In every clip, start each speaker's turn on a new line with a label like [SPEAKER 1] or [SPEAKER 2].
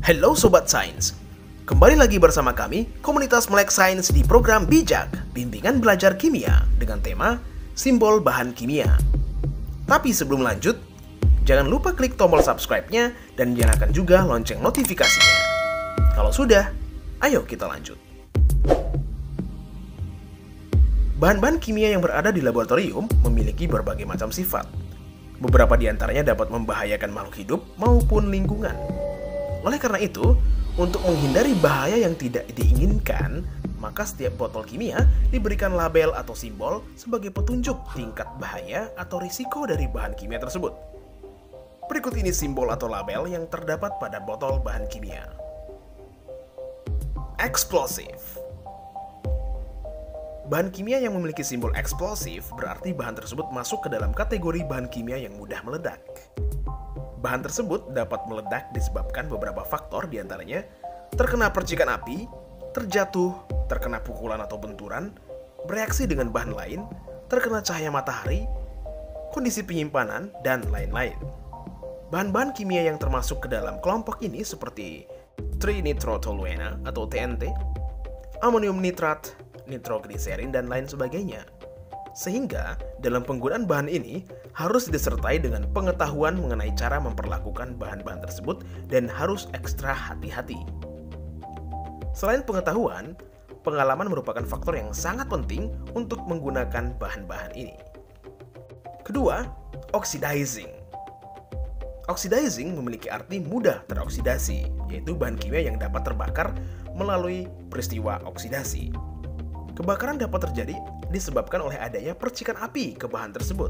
[SPEAKER 1] Halo Sobat Sains, kembali lagi bersama kami, komunitas Melek Sains di program Bijak, bimbingan belajar kimia dengan tema Simbol Bahan Kimia. Tapi sebelum lanjut, jangan lupa klik tombol subscribe-nya dan nyalakan juga lonceng notifikasinya. Kalau sudah, ayo kita lanjut. Bahan-bahan kimia yang berada di laboratorium memiliki berbagai macam sifat. Beberapa di antaranya dapat membahayakan makhluk hidup maupun lingkungan. Oleh karena itu, untuk menghindari bahaya yang tidak diinginkan, maka setiap botol kimia diberikan label atau simbol sebagai petunjuk tingkat bahaya atau risiko dari bahan kimia tersebut. Berikut ini simbol atau label yang terdapat pada botol bahan kimia. Eksplosif. Bahan kimia yang memiliki simbol eksplosif berarti bahan tersebut masuk ke dalam kategori bahan kimia yang mudah meledak. Bahan tersebut dapat meledak disebabkan beberapa faktor, diantaranya terkena percikan api, terjatuh, terkena pukulan atau benturan, bereaksi dengan bahan lain, terkena cahaya matahari, kondisi penyimpanan, dan lain-lain. Bahan-bahan kimia yang termasuk ke dalam kelompok ini seperti trinitrotoluena atau TNT, amonium nitrat, nitrogliserin, dan lain sebagainya. Sehingga dalam penggunaan bahan ini harus disertai dengan pengetahuan mengenai cara memperlakukan bahan-bahan tersebut dan harus ekstra hati-hati. Selain pengetahuan, pengalaman merupakan faktor yang sangat penting untuk menggunakan bahan-bahan ini. Kedua, oxidizing. Oxidizing memiliki arti mudah teroksidasi, yaitu bahan kimia yang dapat terbakar melalui peristiwa oksidasi. Kebakaran dapat terjadi disebabkan oleh adanya percikan api ke bahan tersebut,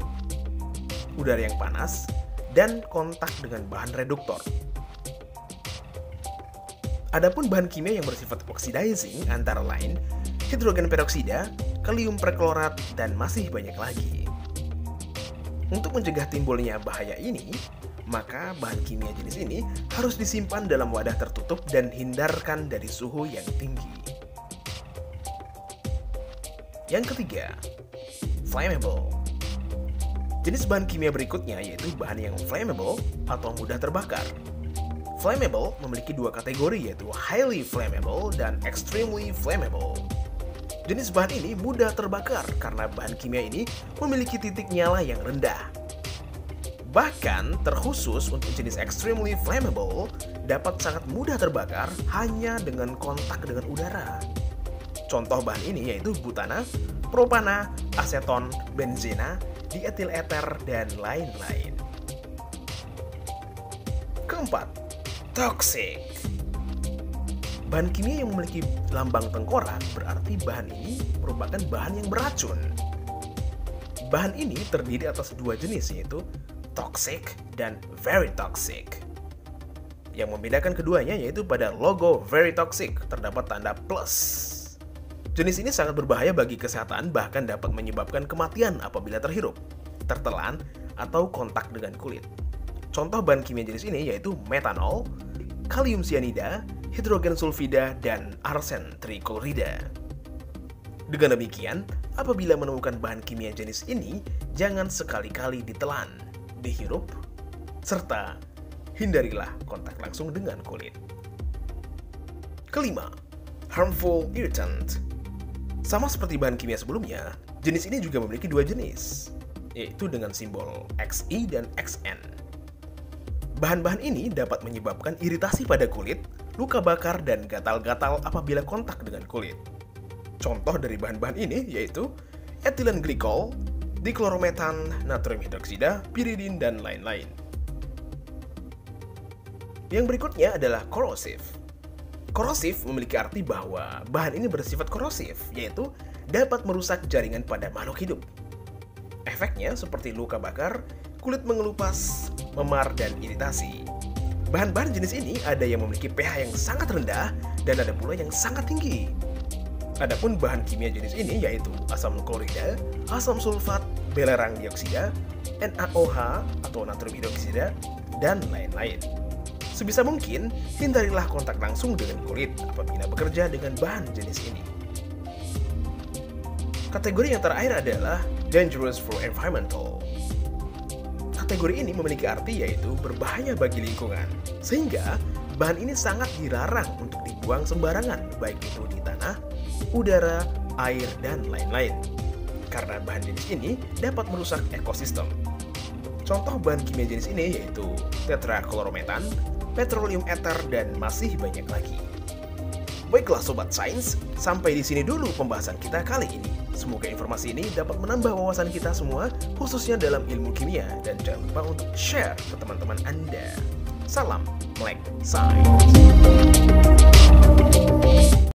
[SPEAKER 1] udara yang panas, dan kontak dengan bahan reduktor. Adapun bahan kimia yang bersifat oxidizing antara lain hidrogen peroksida, kalium perklorat, dan masih banyak lagi. Untuk mencegah timbulnya bahaya ini, maka bahan kimia jenis ini harus disimpan dalam wadah tertutup dan hindarkan dari suhu yang tinggi. Yang ketiga, flammable. Jenis bahan kimia berikutnya yaitu bahan yang flammable atau mudah terbakar. Flammable memiliki dua kategori, yaitu highly flammable dan extremely flammable. Jenis bahan ini mudah terbakar karena bahan kimia ini memiliki titik nyala yang rendah. Bahkan terkhusus untuk jenis extremely flammable dapat sangat mudah terbakar hanya dengan kontak dengan udara. Contoh bahan ini yaitu butana, propana, aseton, benzena, dietil eter, dan lain-lain. Keempat, toxic. Bahan kimia yang memiliki lambang tengkorak berarti bahan ini merupakan bahan yang beracun. Bahan ini terdiri atas dua jenis, yaitu toxic dan very toxic. Yang membedakan keduanya yaitu pada logo very toxic terdapat tanda plus. Jenis ini sangat berbahaya bagi kesehatan, bahkan dapat menyebabkan kematian apabila terhirup, tertelan, atau kontak dengan kulit. Contoh bahan kimia jenis ini yaitu metanol, kalium sianida, hidrogen sulfida, dan arsen triklorida. Dengan demikian, apabila menemukan bahan kimia jenis ini, jangan sekali-kali ditelan, dihirup, serta hindarilah kontak langsung dengan kulit. Kelima, harmful irritant. Sama seperti bahan kimia sebelumnya, jenis ini juga memiliki dua jenis, yaitu dengan simbol Xi dan Xn. Bahan-bahan ini dapat menyebabkan iritasi pada kulit, luka bakar, dan gatal-gatal apabila kontak dengan kulit. Contoh dari bahan-bahan ini yaitu etilen glikol, diklorometan, natrium hidroksida, piridin, dan lain-lain. Yang berikutnya adalah korosif. Korosif memiliki arti bahwa bahan ini bersifat korosif, yaitu dapat merusak jaringan pada makhluk hidup. Efeknya seperti luka bakar, kulit mengelupas, memar, dan iritasi. Bahan-bahan jenis ini ada yang memiliki pH yang sangat rendah dan ada pula yang sangat tinggi. Adapun bahan kimia jenis ini yaitu asam klorida, asam sulfat, belerang dioksida, NaOH atau natrium hidroksida, dan lain-lain. Sebisa mungkin, hindarilah kontak langsung dengan kulit apabila bekerja dengan bahan jenis ini. Kategori yang terakhir adalah dangerous for environmental. Kategori ini memiliki arti yaitu berbahaya bagi lingkungan, sehingga Bahan ini sangat dilarang untuk dibuang sembarangan, baik itu di tanah, udara, air, dan lain-lain. Karena bahan jenis ini dapat merusak ekosistem. Contoh bahan kimia jenis ini yaitu tetraklorometan, petroleum ether, dan masih banyak lagi. Baiklah Sobat Sains, sampai di sini dulu pembahasan kita kali ini. Semoga informasi ini dapat menambah wawasan kita semua, khususnya dalam ilmu kimia. Dan jangan lupa untuk share ke teman-teman Anda. Salam Melek Sains.